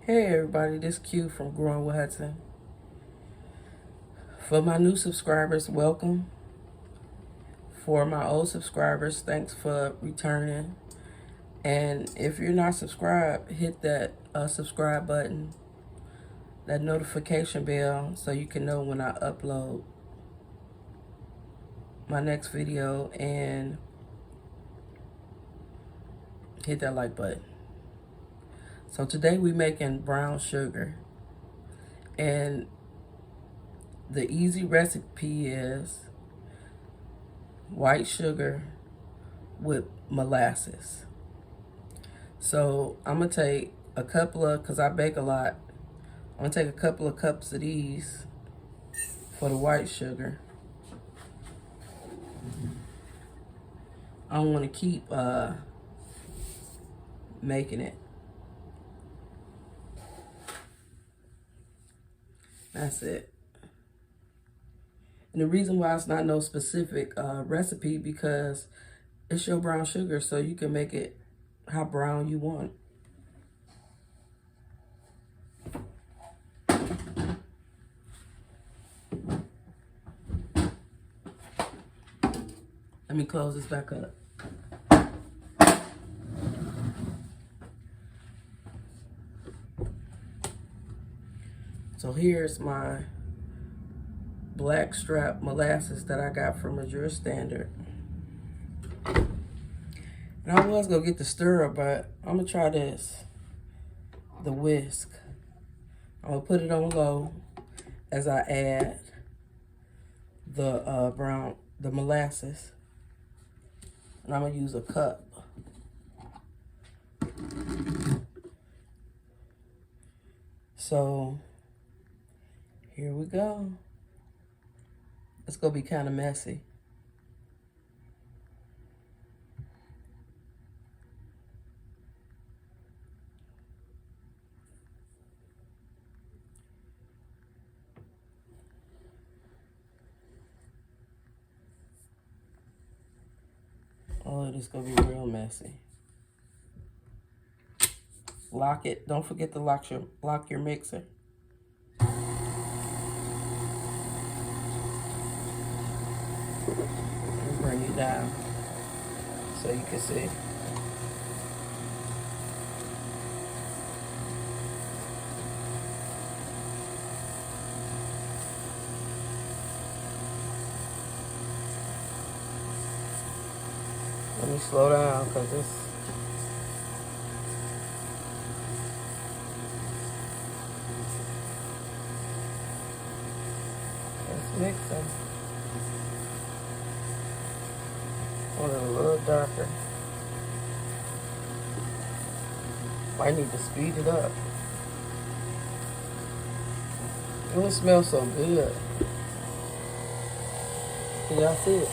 Hey everybody, this Q from Growing with Hudson. For my new subscribers, welcome. For my old subscribers, thanks for returning. And if you're not subscribed, hit that subscribe button, that notification bell, so you can know when I upload my next video, and hit that like button. So today we making brown sugar, and the easy recipe is white sugar with molasses. So I'm gonna take a couple of, cause I bake a lot, I'm gonna take a couple of cups of these for the white sugar. I want to keep making it. That's it. And the reason why it's not no specific recipe, because it's your brown sugar, so you can make it how brown you want. Let me close this back up. So here's my black strap molasses that I got from Missouri Standard. And I was gonna get the stirrer, but I'm gonna try this, the whisk. I'm gonna put it on low as I add the molasses. And I'm gonna use a cup. So here we go. It's gonna be kind of messy. Oh, it's gonna be real messy. Lock it. Don't forget to lock your mixer. And bring you down so you can see. Let me slow down because it's mixing. Want it a little darker. Might need to speed it up. Oh, it smells so good. Can y'all see it?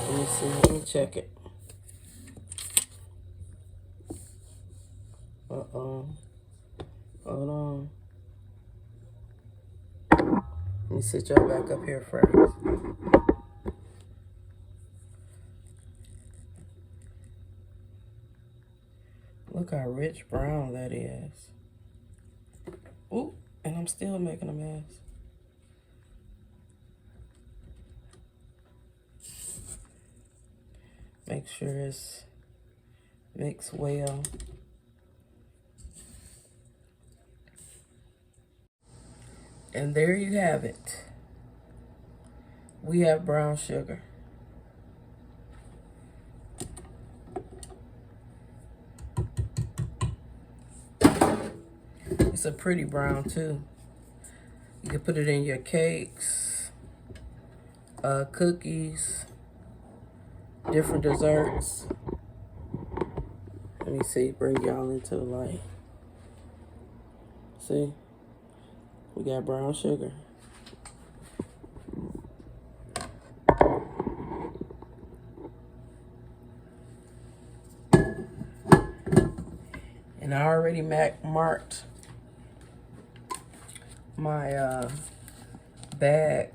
Let me see, let me check it. Uh-oh. Hold on. Let me sit y'all back up here first. Look how rich brown that is. Ooh, and I'm still making a mess. Make sure it's mixed well. And there you have it. We have brown sugar. It's a pretty brown too. You can put it in your cakes, cookies, different desserts. Let me see, bring y'all into the light. See, we got brown sugar. And I already marked my bag.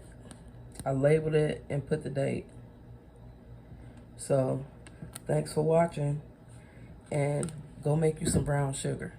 I labeled it and put the date. So, thanks for watching. And go make you some brown sugar.